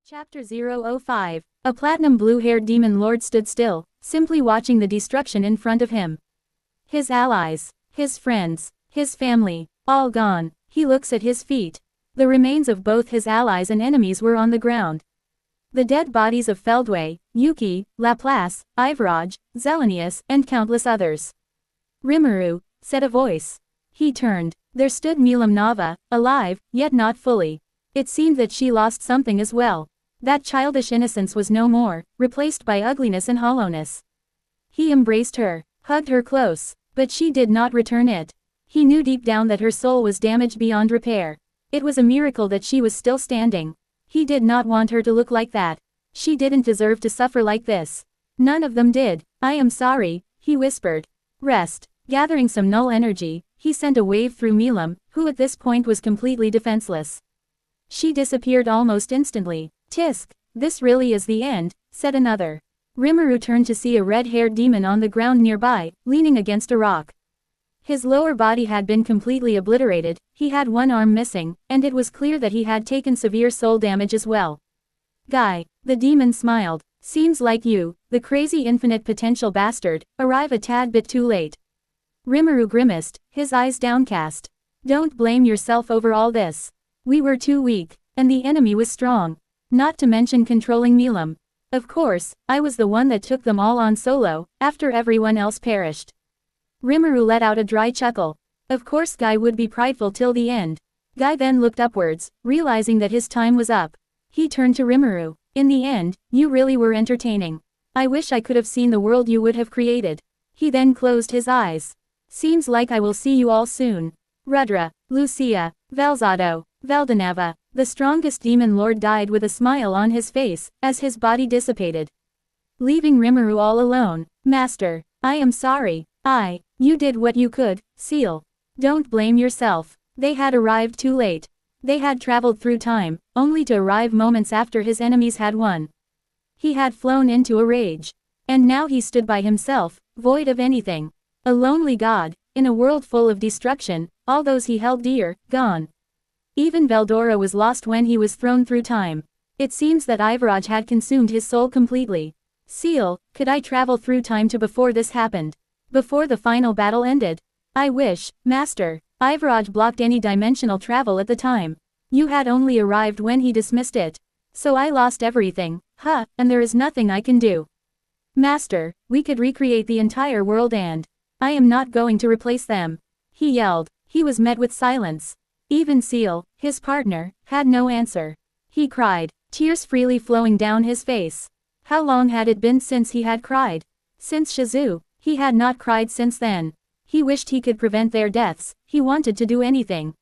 Chapter 005. A platinum blue-haired demon lord stood still, simply watching the destruction in front of him. His allies, his friends, his family, all gone. He looks at his feet. The remains of both his allies and enemies were on the ground. The dead bodies of Feldway, Yuki, Laplace, Ivaraj, Zelenius, and countless others. Rimuru, said a voice. He turned. There stood Milam Nava, alive, yet not fully. It seemed that she lost something as well. That childish innocence was no more, replaced by ugliness and hollowness. He embraced her, hugged her close, but she did not return it. He knew deep down that her soul was damaged beyond repair. It was a miracle that she was still standing. He did not want her to look like that. She didn't deserve to suffer like this. None of them did. I am sorry, he whispered. Rest. Gathering some null energy, he sent a wave through Milam, who at this point was completely defenseless. She disappeared almost instantly. Tisk, this really is the end, said another. Rimuru turned to see a red-haired demon on the ground nearby, leaning against a rock. His lower body had been completely obliterated, he had one arm missing, and it was clear that he had taken severe soul damage as well. Guy, the demon smiled. Seems like you, the crazy infinite potential bastard, arrive a tad bit too late. Rimuru grimaced, his eyes downcast. Don't blame yourself over all this. We were too weak, and the enemy was strong. Not to mention controlling Milam. Of course, I was the one that took them all on solo, after everyone else perished. Rimuru let out a dry chuckle. Of course Guy would be prideful till the end. Guy then looked upwards, realizing that his time was up. He turned to Rimuru. In the end, you really were entertaining. I wish I could have seen the world you would have created. He then closed his eyes. Seems like I will see you all soon. Rudra, Lucia, Velzado, Veldanava, the strongest demon lord died with a smile on his face, as his body dissipated. Leaving Rimuru all alone. Master, I am sorry. You did what you could, Seal. Don't blame yourself. They had arrived too late. They had traveled through time, only to arrive moments after his enemies had won. He had flown into a rage. And now he stood by himself, void of anything. A lonely god, in a world full of destruction, all those he held dear, gone. Even Veldora was lost when he was thrown through time. It seems that Ivaraj had consumed his soul completely. Seal, could I travel through time to before this happened? Before the final battle ended? I wish, Master. Ivaraj blocked any dimensional travel at the time. You had only arrived when he dismissed it. So I lost everything, and there is nothing I can do. Master, we could recreate the entire world and I am not going to replace them. He yelled. He was met with silence. Even Seal, his partner, had no answer. He cried, tears freely flowing down his face. How long had it been since he had cried? Since Shizu, he had not cried since then. He wished he could prevent their deaths, he wanted to do anything.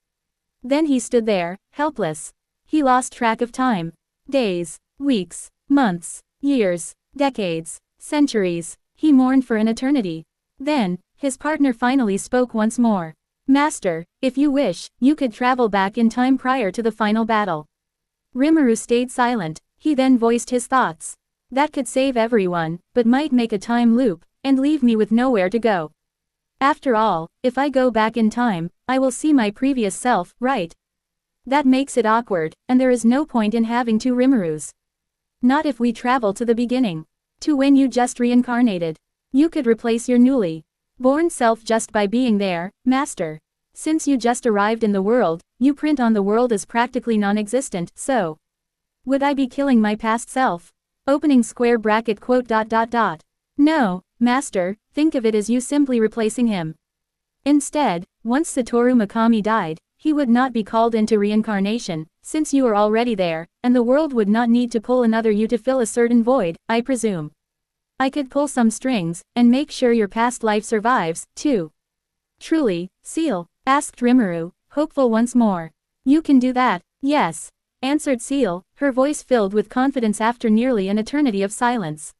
Then he stood there, helpless. He lost track of time. Days, weeks, months, years, decades, centuries. He mourned for an eternity. Then, his partner finally spoke once more. Master, if you wish, you could travel back in time prior to the final battle. Rimuru stayed silent. He then voiced his thoughts. That could save everyone, but might make a time loop, and leave me with nowhere to go. After all, if I go back in time, I will see my previous self, right? That makes it awkward, and there is no point in having two Rimurus. Not if we travel to the beginning. To when you just reincarnated. You could replace your newly born self just by being there, Master. Since you just arrived in the world, you print on the world as practically non-existent, so would I be killing my past self? Opening square bracket quote. No, Master, think of it as you simply replacing him. Instead, once Satoru Mikami died, he would not be called into reincarnation, since you are already there, and the world would not need to pull another you to fill a certain void, I presume. I could pull some strings, and make sure your past life survives, too. Truly, Seal? Asked Rimuru, hopeful once more. You can do that, yes, answered Seal, her voice filled with confidence after nearly an eternity of silence.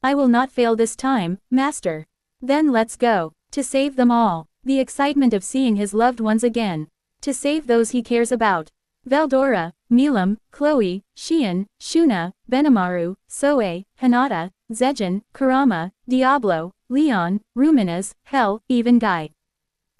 I will not fail this time, Master. Then let's go. To save them all. The excitement of seeing his loved ones again. To save those he cares about. Veldora, Milam, Chloe, Shion, Shuna, Benimaru, Soe, Hinata, Zejin, Kurama, Diablo, Leon, Ruminas, hell, even Guy.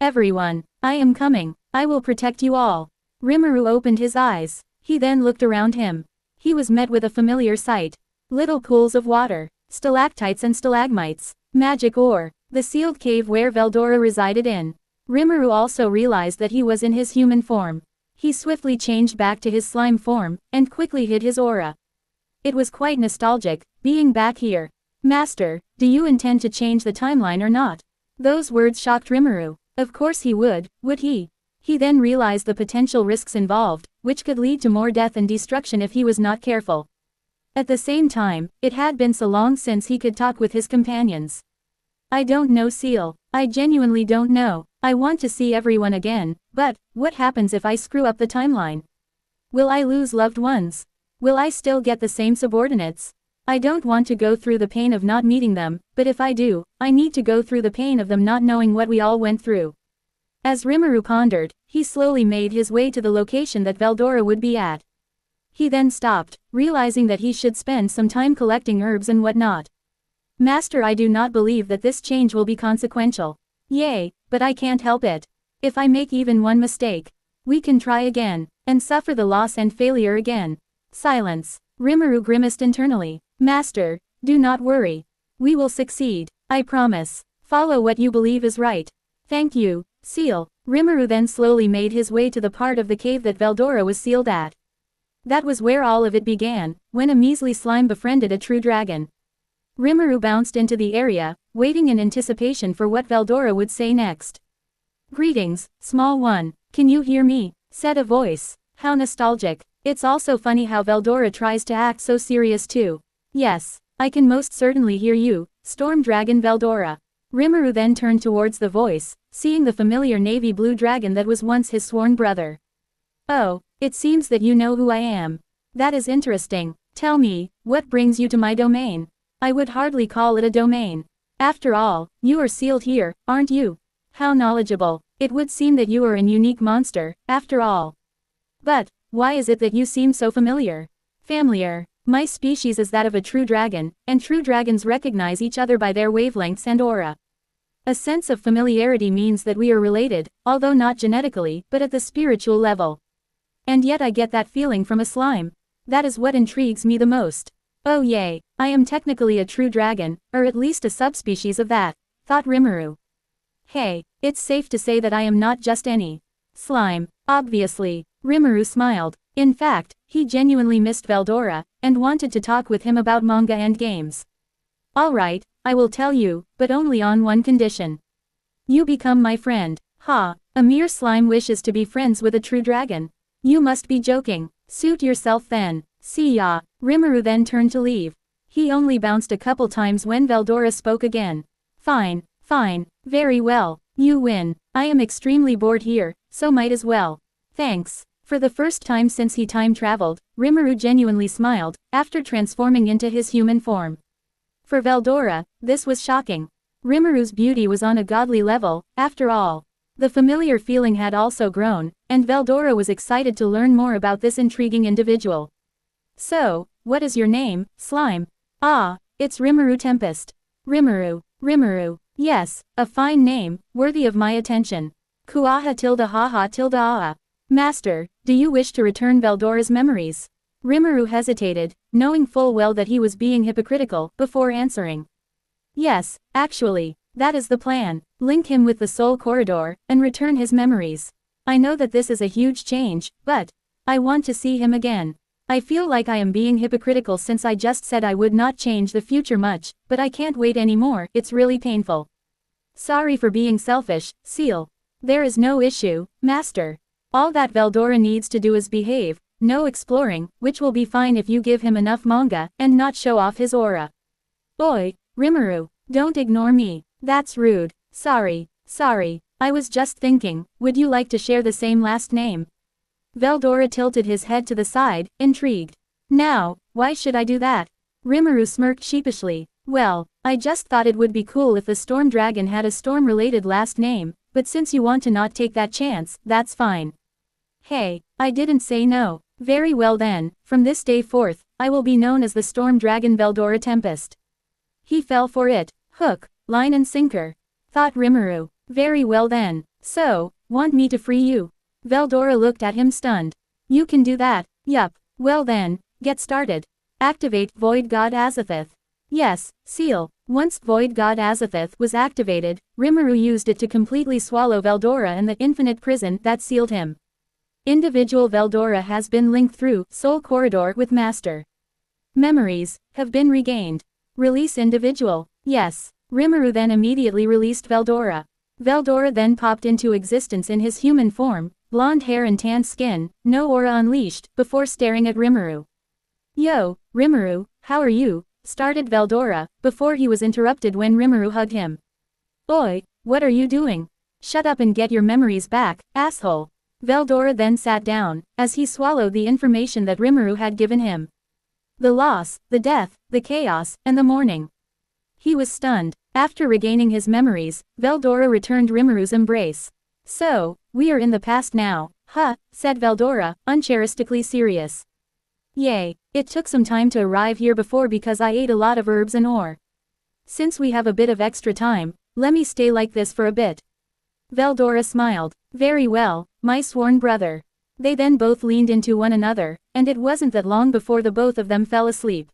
Everyone. I am coming. I will protect you all. Rimuru opened his eyes. He then looked around him. he was met with a familiar sight. Little pools of water, stalactites and stalagmites, magic ore, the sealed cave where Veldora resided in. Rimuru also realized that he was in his human form. He swiftly changed back to his slime form, and quickly hid his aura. It was quite nostalgic, being back here. Master, do you intend to change the timeline or not? Those words shocked Rimuru. Of course he would he? He then realized the potential risks involved, which could lead to more death and destruction if he was not careful. At the same time, it had been so long since he could talk with his companions. I don't know, Seal. I genuinely don't know. I want to see everyone again, but what happens if I screw up the timeline? Will I lose loved ones? Will I still get the same subordinates? I don't want to go through the pain of not meeting them, but if I do, I need to go through the pain of them not knowing what we all went through. As Rimuru pondered, he slowly made his way to the location that Veldora would be at. He then stopped, realizing that he should spend some time collecting herbs and whatnot. Master, I do not believe that this change will be consequential. Yay, but I can't help it. If I make even one mistake, we can try again, and suffer the loss and failure again. Silence. Rimuru grimaced internally. Master, do not worry. We will succeed. I promise. Follow what you believe is right. Thank you, Seal. Rimuru then slowly made his way to the part of the cave that Veldora was sealed at. That was where all of it began, when a measly slime befriended a true dragon. Rimuru bounced into the area, waiting in anticipation for what Veldora would say next. Greetings, small one. Can you hear me? Said a voice. How nostalgic. It's also funny how Veldora tries to act so serious too. Yes, I can most certainly hear you, Storm Dragon Veldora. Rimuru then turned towards the voice, seeing the familiar navy blue dragon that was once his sworn brother. Oh, it seems that you know who I am. That is interesting. Tell me, what brings you to my domain? I would hardly call it a domain. After all, you are sealed here, aren't you? How knowledgeable. It would seem that you are an unique monster, after all. But, why is it that you seem so familiar? Familiar. My species is that of a true dragon, and true dragons recognize each other by their wavelengths and aura. A sense of familiarity means that we are related, although not genetically, but at the spiritual level. And yet I get that feeling from a slime. That is what intrigues me the most. Oh yay, I am technically a true dragon, or at least a subspecies of that, thought Rimuru. Hey, it's safe to say that I am not just any slime, obviously. Rimuru smiled. In fact, he genuinely missed Veldora, and wanted to talk with him about manga and games. Alright, I will tell you, but only on one condition. You become my friend. Ha, a mere slime wishes to be friends with a true dragon. You must be joking. Suit yourself then. See ya. Rimuru then turned to leave. He only bounced a couple times when Veldora spoke again. Fine, very well. You win. I am extremely bored here, so might as well. Thanks. For the first time since he time traveled, Rimuru genuinely smiled, after transforming into his human form. For Veldora, this was shocking. Rimuru's beauty was on a godly level, after all. The familiar feeling had also grown, and Veldora was excited to learn more about this intriguing individual. So, what is your name, slime? Ah, it's Rimuru Tempest. Rimuru. Yes, a fine name, worthy of my attention. Kuaha tilde haha tilde ah. Master, do you wish to return Veldora's memories? Rimuru hesitated, knowing full well that he was being hypocritical, before answering. Yes, actually, that is the plan. Link him with the soul corridor, and return his memories. I know that this is a huge change, but I want to see him again. I feel like I am being hypocritical since I just said I would not change the future much, but I can't wait anymore, it's really painful. Sorry for being selfish, Seal. There is no issue, Master. All that Veldora needs to do is behave, no exploring, which will be fine if you give him enough manga, and not show off his aura. Oi, Rimuru, don't ignore me. That's rude. Sorry. I was just thinking, would you like to share the same last name? Veldora tilted his head to the side, intrigued. Now, why should I do that? Rimuru smirked sheepishly. Well, I just thought it would be cool if the storm dragon had a storm-related last name, but since you want to not take that chance, that's fine. Hey, I didn't say no. Very well then, from this day forth, I will be known as the storm dragon Veldora Tempest. He fell for it. Hook, line and sinker. Thought Rimuru. Very well then. So, want me to free you? Veldora looked at him stunned. You can do that. Yup. Well then, Get started. Activate Void God Azathoth. Yes, Seal. Once Void God Azathoth was activated, Rimuru used it to completely swallow Veldora and the infinite prison that sealed him. Individual Veldora has been linked through Soul Corridor with Master. Memories have been regained. Release individual. Yes. Rimuru then immediately released Veldora. Veldora then popped into existence in his human form, blonde hair and tan skin, no aura unleashed, before staring at Rimuru. Yo, Rimuru, how are you? Started Veldora, before he was interrupted when Rimuru hugged him. Oi, what are you doing? Shut up and get your memories back, asshole. Veldora then sat down, as he swallowed the information that Rimuru had given him. The loss, the death, the chaos, and the mourning. He was stunned. After regaining his memories, Veldora returned Rimuru's embrace. So, we are in the past now, huh, said Veldora, uncharacteristically serious. Yay, it took some time to arrive here before because I ate a lot of herbs and ore. Since we have a bit of extra time, let me stay like this for a bit. Veldora smiled. Very well, my sworn brother. They then both leaned into one another, and it wasn't that long before the both of them fell asleep.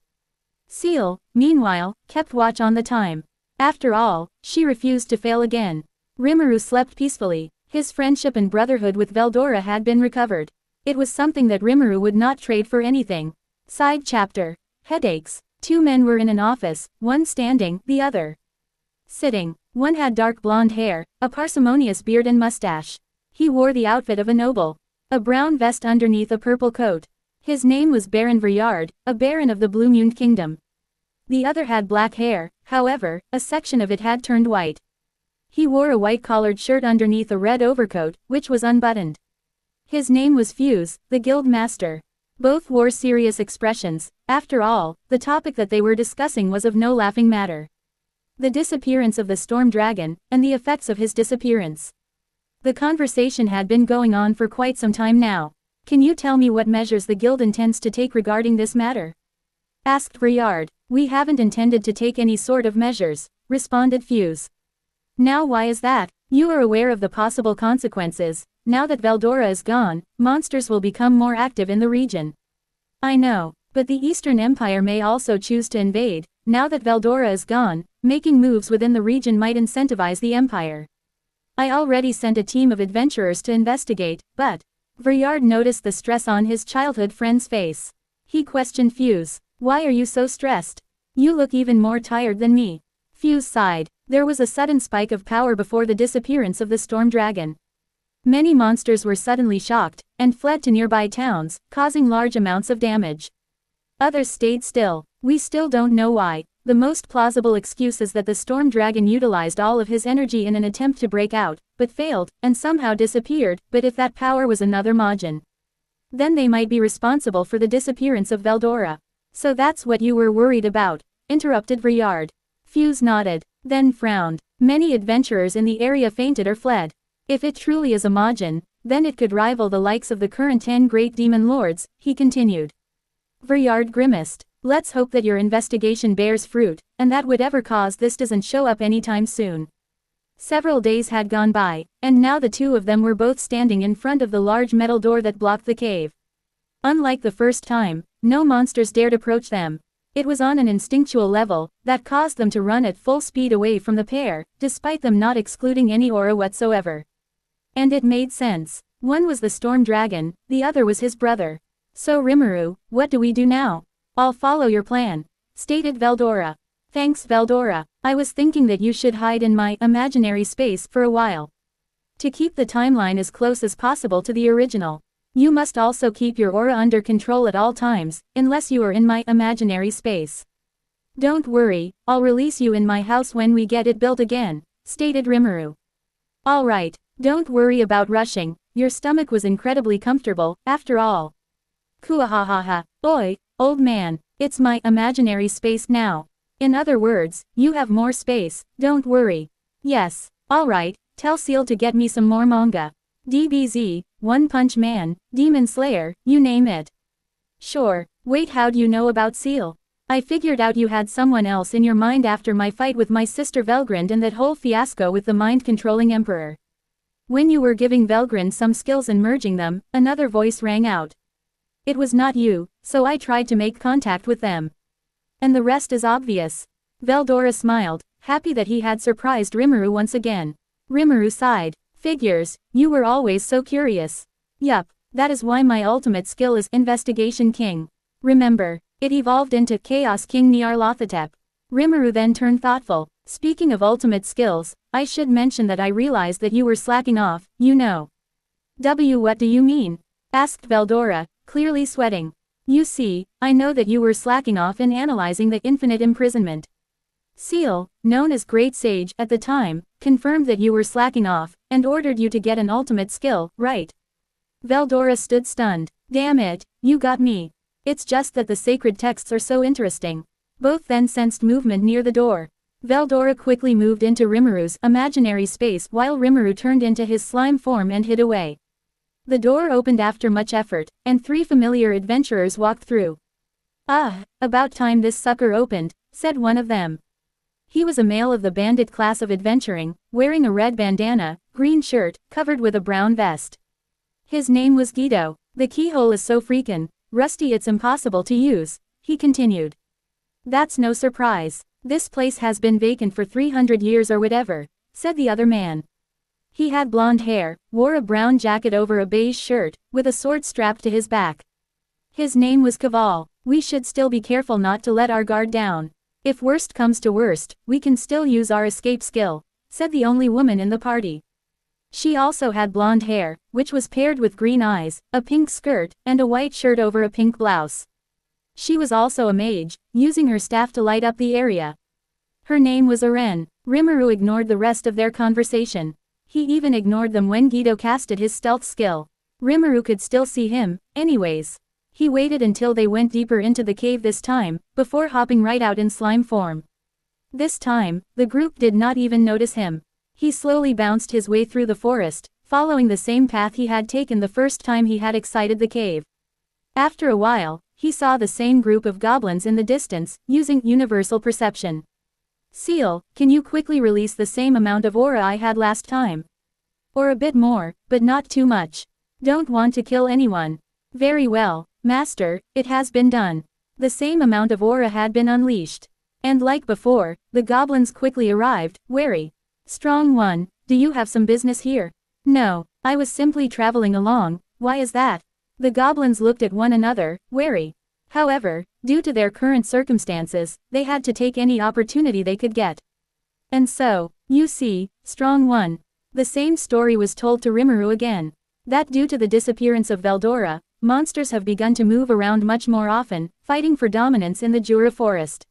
Seal, meanwhile, kept watch on the time. After all, she refused to fail again. Rimuru slept peacefully. His friendship and brotherhood with Veldora had been recovered. It was something that Rimuru would not trade for anything. Side chapter. Headaches. Two men were in an office, one standing, the other sitting. One had dark blonde hair, a parsimonious beard and mustache. He wore the outfit of a noble. A brown vest underneath a purple coat. His name was Baron Vryard, a baron of the Blue-Moon Kingdom. The other had black hair, however, a section of it had turned white. He wore a white-collared shirt underneath a red overcoat, which was unbuttoned. His name was Fuse, the guild master. Both wore serious expressions. After all, the topic that they were discussing was of no laughing matter. The disappearance of the storm dragon, and the effects of his disappearance. The conversation had been going on for quite some time now. Can you tell me what measures the guild intends to take regarding this matter? Asked Vryard. We haven't intended to take any sort of measures, responded Fuse. Now why is that? You are aware of the possible consequences. Now that Veldora is gone, monsters will become more active in the region. I know, but the Eastern Empire may also choose to invade. Now that Veldora is gone, making moves within the region might incentivize the Empire. I already sent a team of adventurers to investigate, but Vryard noticed the stress on his childhood friend's face. He questioned Fuse. Why are you so stressed? You look even more tired than me. Fuse sighed. There was a sudden spike of power before the disappearance of the storm dragon. Many monsters were suddenly shocked, and fled to nearby towns, causing large amounts of damage. Others stayed still. We still don't know why. The most plausible excuse is that the storm dragon utilized all of his energy in an attempt to break out, but failed, and somehow disappeared. But if that power was another Majin, then they might be responsible for the disappearance of Veldora. So that's what you were worried about, interrupted Vryard. Fuse nodded, then frowned. Many adventurers in the area fainted or fled. If it truly is a Majin, then it could rival the likes of the current 10 great demon lords, he continued. Vryard grimaced. Let's hope that your investigation bears fruit, and that whatever caused this doesn't show up anytime soon. Several days had gone by, and now the two of them were both standing in front of the large metal door that blocked the cave. Unlike the first time, no monsters dared approach them. It was on an instinctual level, that caused them to run at full speed away from the pair, despite them not excluding any aura whatsoever. And it made sense. One was the storm dragon, the other was his brother. So Rimuru, what do we do now? I'll follow your plan, stated Veldora. Thanks Veldora. I was thinking that you should hide in my imaginary space for a while. To keep the timeline as close as possible to the original. You must also keep your aura under control at all times, unless you are in my imaginary space. Don't worry, I'll release you in my house when we get it built again, stated Rimuru. Alright, don't worry about rushing, your stomach was incredibly comfortable, after all. Kuahahaha. Oi, old man, it's my imaginary space now. In other words, you have more space, don't worry. Yes, alright, tell Seal to get me some more manga. DBZ, One Punch Man, Demon Slayer, you name it. Sure, wait, how'd you know about Seal? I figured out you had someone else in your mind after my fight with my sister Velgrind and that whole fiasco with the mind-controlling emperor. When you were giving Velgrind some skills and merging them, another voice rang out. It was not you, so I tried to make contact with them. And the rest is obvious. Veldora smiled, happy that he had surprised Rimuru once again. Rimuru sighed. Figures, you were always so curious. Yup, that is why my ultimate skill is Investigation King. Remember, it evolved into Chaos King Nyarlathotep. Rimuru then turned thoughtful. Speaking of ultimate skills, I should mention that I realized that you were slacking off, you know. What do you mean? Asked Veldora, clearly sweating. You see, I know that you were slacking off in analyzing the infinite imprisonment. Seal, known as Great Sage at the time, confirmed that you were slacking off, and ordered you to get an ultimate skill, right? Veldora stood stunned. Damn it, you got me. It's just that the sacred texts are so interesting. Both then sensed movement near the door. Veldora quickly moved into Rimuru's imaginary space while Rimuru turned into his slime form and hid away. The door opened after much effort, and 3 familiar adventurers walked through. Ah, about time this sucker opened, said one of them. He was a male of the bandit class of adventuring, wearing a red bandana, green shirt, covered with a brown vest. His name was Guido. The keyhole is so freakin' rusty it's impossible to use, he continued. That's no surprise. This place has been vacant for 300 years or whatever, said the other man. He had blonde hair, wore a brown jacket over a beige shirt, with a sword strapped to his back. His name was Caval. We should still be careful not to let our guard down. If worst comes to worst, we can still use our escape skill, said the only woman in the party. She also had blonde hair, which was paired with green eyes, a pink skirt, and a white shirt over a pink blouse. She was also a mage, using her staff to light up the area. Her name was Aren. Rimuru ignored the rest of their conversation. He even ignored them when Guido casted his stealth skill. Rimuru could still see him, anyways. He waited until they went deeper into the cave this time, before hopping right out in slime form. This time, the group did not even notice him. He slowly bounced his way through the forest, following the same path he had taken the first time he had exited the cave. After a while, he saw the same group of goblins in the distance, using universal perception. Seal, can you quickly release the same amount of aura I had last time? Or a bit more, but not too much. Don't want to kill anyone. Very well, Master, it has been done. The same amount of aura had been unleashed. And like before, the goblins quickly arrived, wary. Strong one, do you have some business here? No, I was simply traveling along, why is that? The goblins looked at one another, wary. However, due to their current circumstances, they had to take any opportunity they could get. And so, you see, Strong One. The same story was told to Rimuru again. That due to the disappearance of Veldora, monsters have begun to move around much more often, fighting for dominance in the Jura forest.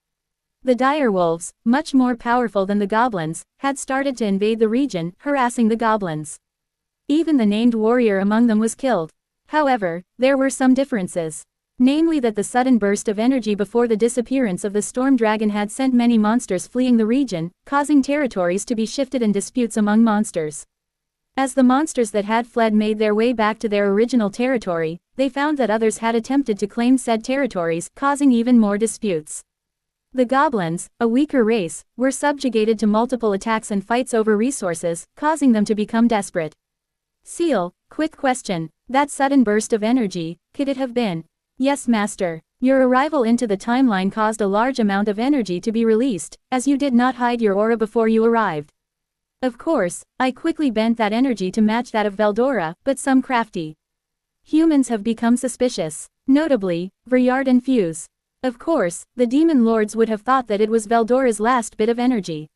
The direwolves, much more powerful than the goblins, had started to invade the region, harassing the goblins. Even the named warrior among them was killed. However, there were some differences. Namely that the sudden burst of energy before the disappearance of the storm dragon had sent many monsters fleeing the region, causing territories to be shifted and disputes among monsters. As the monsters that had fled made their way back to their original territory, they found that others had attempted to claim said territories, causing even more disputes. The goblins, a weaker race, were subjugated to multiple attacks and fights over resources, causing them to become desperate. Seal, quick question. That sudden burst of energy, could it have been? Yes, Master. Your arrival into the timeline caused a large amount of energy to be released, as you did not hide your aura before you arrived. Of course, I quickly bent that energy to match that of Veldora, but some crafty humans have become suspicious. Notably, Veryard and Fuse. Of course, the demon lords would have thought that it was Veldora's last bit of energy.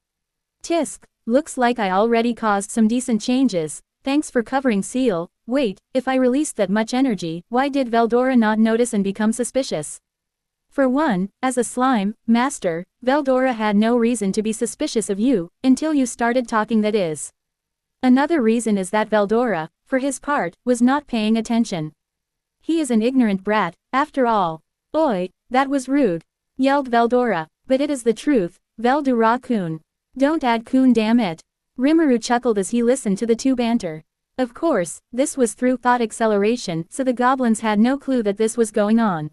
Tisk, looks like I already caused some decent changes. Thanks for covering, Seal. Wait, if I released that much energy, why did Veldora not notice and become suspicious? For one, as a slime master, Veldora had no reason to be suspicious of you, until you started talking, that is. Another reason is that Veldora, for his part, was not paying attention. He is an ignorant brat, after all. Oi, that was rude, yelled Veldora, but it is the truth, Veldora-kun. Don't add kun, damn it. Rimuru chuckled as he listened to the two banter. Of course, this was through thought acceleration, so the goblins had no clue that this was going on.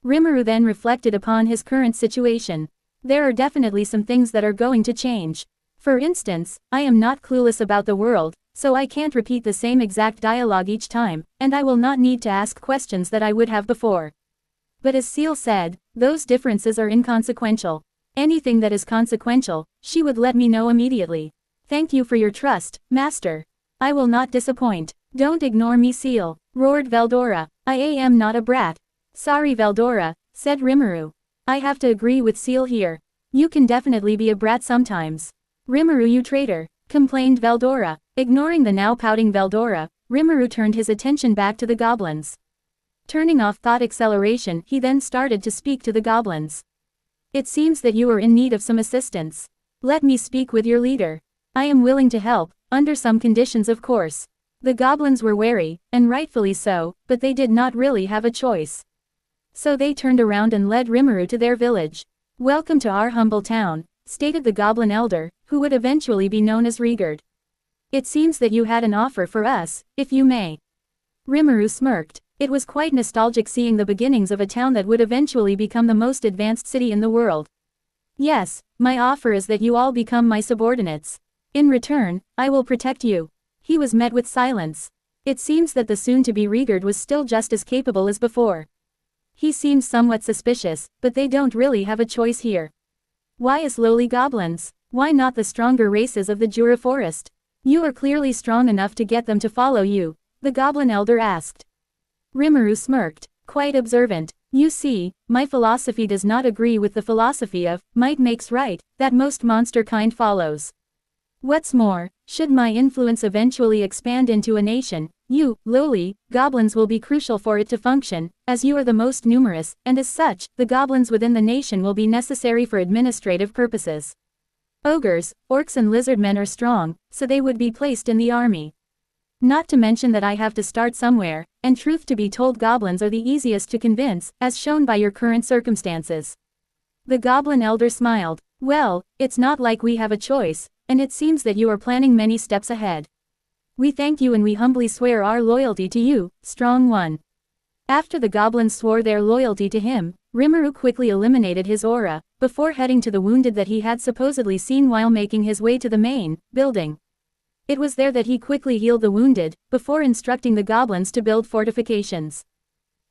Rimuru then reflected upon his current situation. There are definitely some things that are going to change. For instance, I am not clueless about the world, So I can't repeat the same exact dialogue each time, and I will not need to ask questions that I would have before. But as Seal said, those differences are inconsequential. Anything that is consequential, she would let me know immediately. Thank you for your trust, Master. I will not disappoint. Don't ignore me, Seal, roared Veldora. I am not a brat. Sorry, Veldora, said Rimuru. I have to agree with Seal here. You can definitely be a brat sometimes. Rimuru, you traitor, complained Veldora. Ignoring the now pouting Veldora, Rimuru turned his attention back to the goblins. Turning off thought acceleration, he then started to speak to the goblins. It seems that you are in need of some assistance. Let me speak with your leader. I am willing to help, under some conditions of course. The goblins were wary, and rightfully so, but they did not really have a choice. So they turned around and led Rimuru to their village. Welcome to our humble town, stated the goblin elder, who would eventually be known as Rigurd. It seems that you had an offer for us, if you may. Rimuru smirked. It was quite nostalgic seeing the beginnings of a town that would eventually become the most advanced city in the world. Yes, my offer is that you all become my subordinates. In return, I will protect you. He was met with silence. It seems that the soon-to-be Rigurd was still just as capable as before. He seems somewhat suspicious, but they don't really have a choice here. Why us lowly goblins? Why not the stronger races of the Jura forest? You are clearly strong enough to get them to follow you, the goblin elder asked. Rimuru smirked, quite observant. You see, my philosophy does not agree with the philosophy of might makes right, that most monster kind follows. What's more, should my influence eventually expand into a nation, you, lowly, goblins will be crucial for it to function, as you are the most numerous, and as such, the goblins within the nation will be necessary for administrative purposes. Ogres, orcs and lizardmen are strong, so they would be placed in the army. Not to mention that I have to start somewhere, and truth to be told, goblins are the easiest to convince, as shown by your current circumstances. The goblin elder smiled. Well, it's not like we have a choice, and it seems that you are planning many steps ahead. We thank you and we humbly swear our loyalty to you, strong one. After the goblins swore their loyalty to him, Rimuru quickly eliminated his aura, before heading to the wounded that he had supposedly seen while making his way to the main building. It was there that he quickly healed the wounded, before instructing the goblins to build fortifications.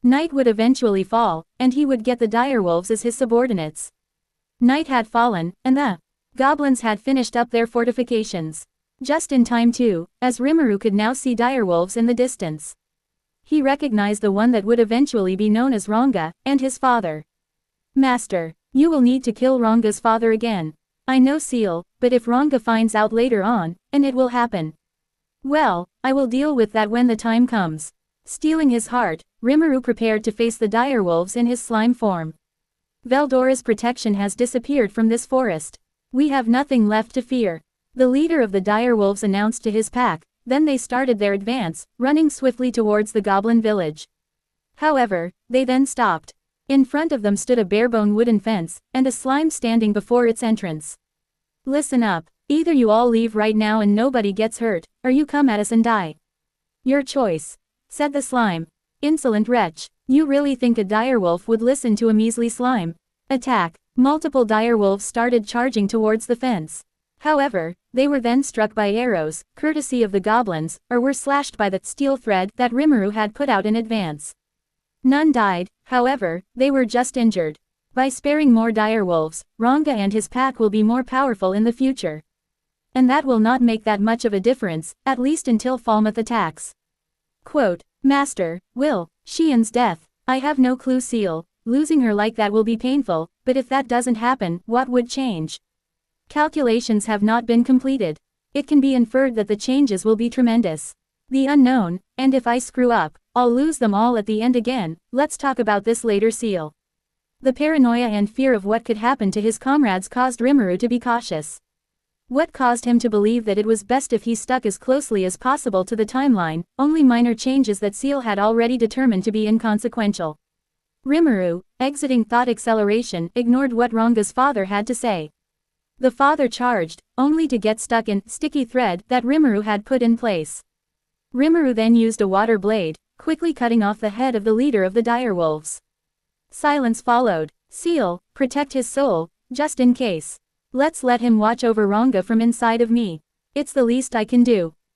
Night would eventually fall, and he would get the direwolves as his subordinates. Night had fallen, and the goblins had finished up their fortifications. Just in time too, as Rimuru could now see direwolves in the distance. He recognized the one that would eventually be known as Ranga, and his father. Master, you will need to kill Ranga's father again. I know, Seal, but if Ranga finds out later on, and it will happen. Well, I will deal with that when the time comes. Stealing his heart, Rimuru prepared to face the direwolves in his slime form. Veldora's protection has disappeared from this forest. We have nothing left to fear. The leader of the direwolves announced to his pack, then they started their advance, running swiftly towards the goblin village. However, they then stopped. In front of them stood a barebone wooden fence, and a slime standing before its entrance. Listen up, either you all leave right now and nobody gets hurt, or you come at us and die. Your choice, said the slime. Insolent wretch, you really think a direwolf would listen to a measly slime? Attack! Multiple direwolves started charging towards the fence. However, they were then struck by arrows, courtesy of the goblins, or were slashed by the steel thread that Rimuru had put out in advance. None died, however, they were just injured. By sparing more direwolves, Ranga and his pack will be more powerful in the future. And that will not make that much of a difference, at least until Falmouth attacks. Quote, Master, will, Xian's death, I have no clue, Seal, losing her like that will be painful, but if that doesn't happen, what would change? Calculations have not been completed. It can be inferred that the changes will be tremendous. The unknown, and if I screw up, I'll lose them all at the end again. Let's talk about this later, Seal. The paranoia and fear of what could happen to his comrades caused Rimuru to be cautious. What caused him to believe that it was best if he stuck as closely as possible to the timeline, only minor changes that Seal had already determined to be inconsequential. Rimuru, exiting thought acceleration, ignored what Ranga's father had to say. The father charged, only to get stuck in sticky thread that Rimuru had put in place. Rimuru then used a water blade, quickly cutting off the head of the leader of the direwolves. Silence followed. Seal, protect his soul, just in case. Let's let him watch over Ranga from inside of me. It's the least I can do.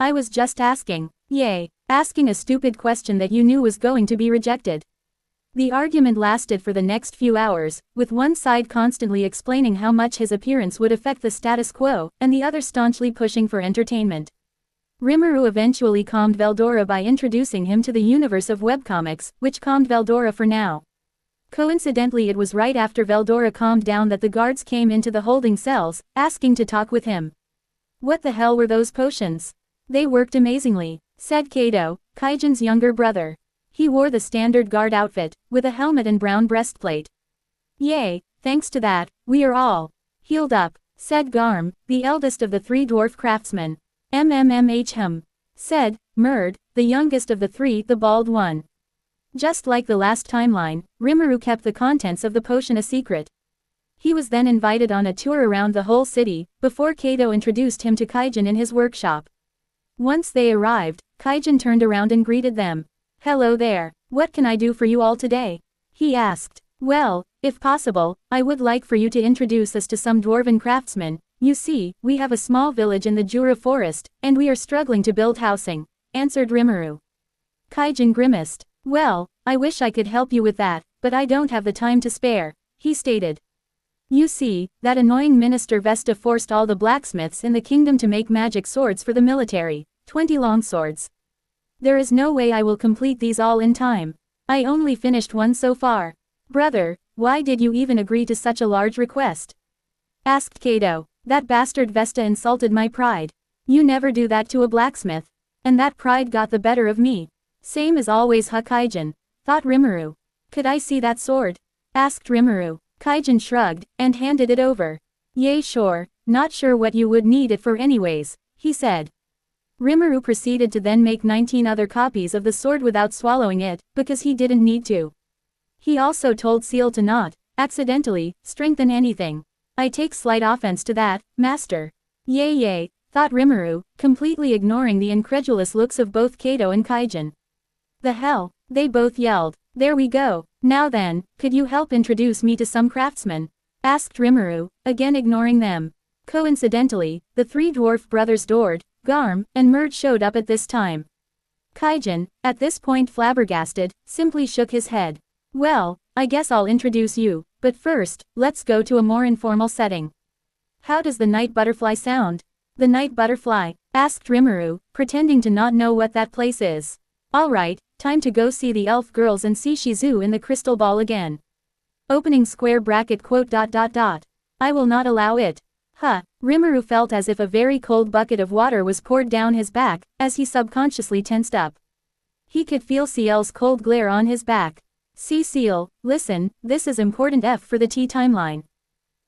I was just asking. Yay, asking a stupid question that you knew was going to be rejected. The argument lasted for the next few hours, with one side constantly explaining how much his appearance would affect the status quo, and the other staunchly pushing for entertainment. Rimuru eventually calmed Veldora by introducing him to the universe of webcomics, which calmed Veldora for now. Coincidentally, it was right after Veldora calmed down that the guards came into the holding cells, asking to talk with him. What the hell were those potions? They worked amazingly, said Kato, Kaijin's younger brother. He wore the standard guard outfit, with a helmet and brown breastplate. Yay, thanks to that, we are all healed up, said Garm, the eldest of the 3 dwarf craftsmen. Said Murd, the youngest of the 3, the bald one. Just like the last timeline, Rimuru kept the contents of the potion a secret. He was then invited on a tour around the whole city, before Kato introduced him to Kaijin in his workshop. Once they arrived, Kaijin turned around and greeted them. Hello there, what can I do for you all today? He asked. Well, if possible, I would like for you to introduce us to some dwarven craftsmen. You see, we have a small village in the Jura forest, and we are struggling to build housing, answered Rimuru. Kaijin grimaced. Well, I wish I could help you with that, but I don't have the time to spare, he stated. You see, that annoying minister Vesta forced all the blacksmiths in the kingdom to make magic swords for the military, 20 longswords. There is no way I will complete these all in time. I only finished one so far. Brother, why did you even agree to such a large request? Asked Kato. That bastard Vesta insulted my pride. You never do that to a blacksmith. And that pride got the better of me. Same as always, Kaijin, thought Rimuru. Could I see that sword? Asked Rimuru. Kaijin shrugged, and handed it over. Yay, sure, not sure what you would need it for anyways, he said. Rimuru proceeded to then make 19 other copies of the sword without swallowing it, because he didn't need to. He also told Seal to not, accidentally, strengthen anything. I take slight offense to that, master. Yay, thought Rimuru, completely ignoring the incredulous looks of both Kato and Kaijin. The hell, they both yelled. There we go. Now then, could you help introduce me to some craftsmen? Asked Rimuru, again ignoring them. Coincidentally, the 3 dwarf brothers Dord, Garm, and Murd showed up at this time. Kaijin, at this point flabbergasted, simply shook his head. Well, I guess I'll introduce you, but first, let's go to a more informal setting. How does the night butterfly sound? The night butterfly? Asked Rimuru, pretending to not know what that place is. Alright, time to go see the elf girls and see Shizu in the crystal ball again. Opening square bracket quote ... I will not allow it. Rimuru felt as if a very cold bucket of water was poured down his back, as he subconsciously tensed up. He could feel Ciel's cold glare on his back. See Ciel, listen, this is important F for the T timeline.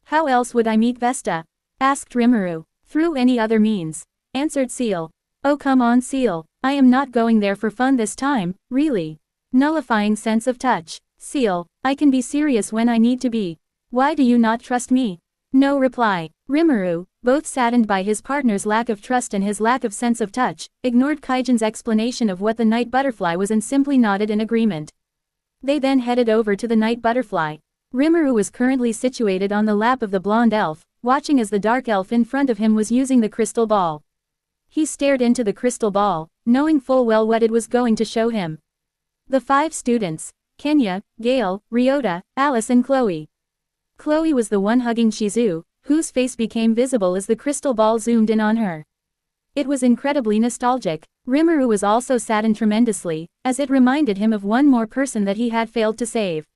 How else would I meet Vesta? Asked Rimuru. Through any other means, answered Ciel. Oh come on Ciel, I am not going there for fun this time, really. Nullifying sense of touch. Ciel, I can be serious when I need to be. Why do you not trust me? No reply. Rimuru, both saddened by his partner's lack of trust and his lack of sense of touch, ignored Kaijin's explanation of what the night butterfly was and simply nodded in agreement. They then headed over to the night butterfly. Rimuru was currently situated on the lap of the blonde elf, watching as the dark elf in front of him was using the crystal ball. He stared into the crystal ball, knowing full well what it was going to show him. The 5 students, Kenya, Gale, Ryota, Alice and Chloe. Chloe was the one hugging Shizu, whose face became visible as the crystal ball zoomed in on her. It was incredibly nostalgic. Rimuru was also saddened tremendously, as it reminded him of one more person that he had failed to save.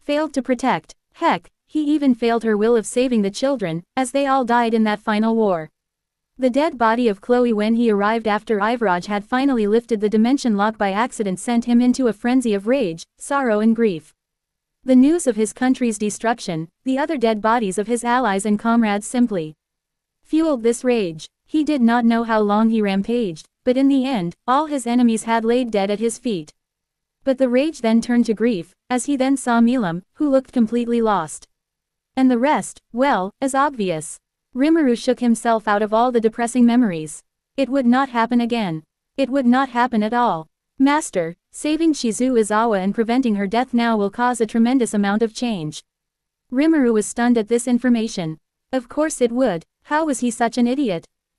Failed to protect. Heck, he even failed her will of saving the children, as they all died in that final war. The dead body of Chloe when he arrived after Ivraj had finally lifted the dimension lock by accident sent him into a frenzy of rage, sorrow and grief. The news of his country's destruction, the other dead bodies of his allies and comrades simply fueled this rage. He did not know how long he rampaged, but in the end, all his enemies had laid dead at his feet. But the rage then turned to grief, as he then saw Milam, who looked completely lost. And the rest, well, is obvious. Rimuru shook himself out of all the depressing memories. It would not happen again. It would not happen at all. Master, saving Shizu Izawa and preventing her death now will cause a tremendous amount of change. Rimuru was stunned at this information. Of course it would. How was he such an idiot?